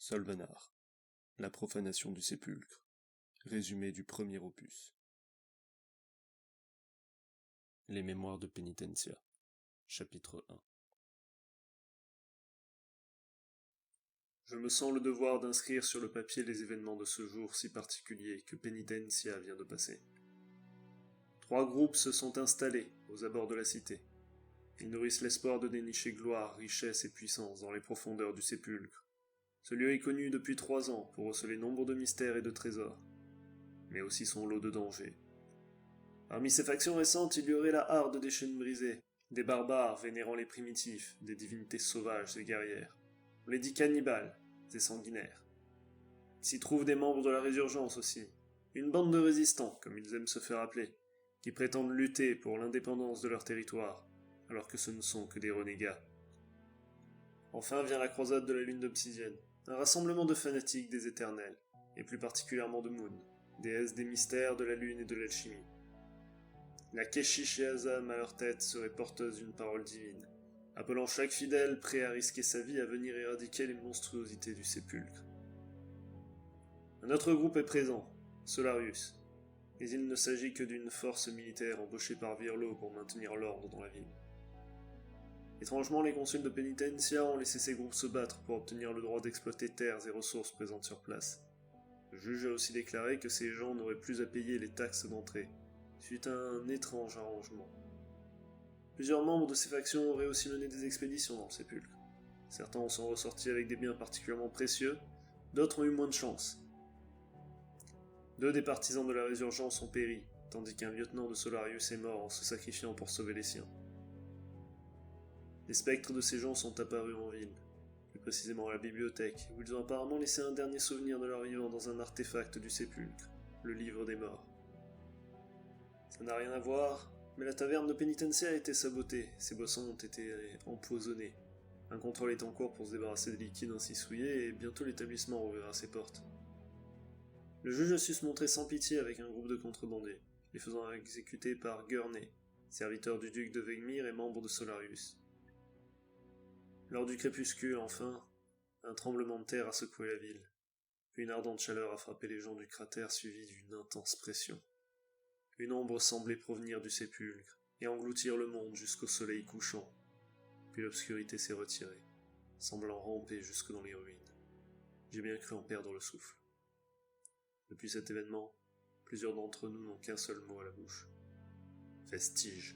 Solvanar, la profanation du sépulcre. Résumé du premier opus. Les mémoires de Penitentia. Chapitre 1. Je me sens le devoir d'inscrire sur le papier les événements de ce jour si particulier que Penitentia vient de passer. 3 groupes se sont installés aux abords de la cité. Ils nourrissent l'espoir de dénicher gloire, richesse et puissance dans les profondeurs du sépulcre. Ce lieu est connu depuis 3 ans pour receler nombre de mystères et de trésors, mais aussi son lot de dangers. Parmi ces factions récentes, il y aurait la Harde des chaînes brisées, des barbares vénérant les primitifs, des divinités sauvages et guerrières. On les dit cannibales et sanguinaires. Il s'y trouvent des membres de la Résurgence aussi, une bande de résistants, comme ils aiment se faire appeler, qui prétendent lutter pour l'indépendance de leur territoire, alors que ce ne sont que des renégats. Enfin vient la croisade de la lune d'obsidienne, un rassemblement de fanatiques des éternels, et plus particulièrement de Moon, déesse des mystères de la lune et de l'alchimie. La Keshish et Azam à leur tête seraient porteuses d'une parole divine, appelant chaque fidèle prêt à risquer sa vie à venir éradiquer les monstruosités du sépulcre. Un autre groupe est présent, Solarius, mais il ne s'agit que d'une force militaire embauchée par Virlo pour maintenir l'ordre dans la ville. Étrangement, les consuls de Penitentia ont laissé ces groupes se battre pour obtenir le droit d'exploiter terres et ressources présentes sur place. Le juge a aussi déclaré que ces gens n'auraient plus à payer les taxes d'entrée, suite à un étrange arrangement. Plusieurs membres de ces factions auraient aussi mené des expéditions dans le sépulcre. Certains en sont ressortis avec des biens particulièrement précieux, d'autres ont eu moins de chance. 2 des partisans de la Résurgence ont péri, tandis qu'un lieutenant de Solarius est mort en se sacrifiant pour sauver les siens. Les spectres de ces gens sont apparus en ville, plus précisément à la bibliothèque, où ils ont apparemment laissé un dernier souvenir de leur vivant dans un artefact du sépulcre, le livre des morts. Ça n'a rien à voir, mais la taverne de Penitentia a été sabotée, ses boissons ont été empoisonnées. Un contrôle est en cours pour se débarrasser des liquides ainsi souillés et bientôt l'établissement rouvrira ses portes. Le juge a su se montrer sans pitié avec un groupe de contrebandiers, les faisant exécuter par Gurney, serviteur du duc de Vegmir et membre de Solarius. Lors du crépuscule, enfin, un tremblement de terre a secoué la ville, puis une ardente chaleur a frappé les gens du cratère suivie d'une intense pression. Une ombre semblait provenir du sépulcre et engloutir le monde jusqu'au soleil couchant, puis l'obscurité s'est retirée, semblant ramper jusque dans les ruines. J'ai bien cru en perdre le souffle. Depuis cet événement, plusieurs d'entre nous n'ont qu'un seul mot à la bouche. Vestige.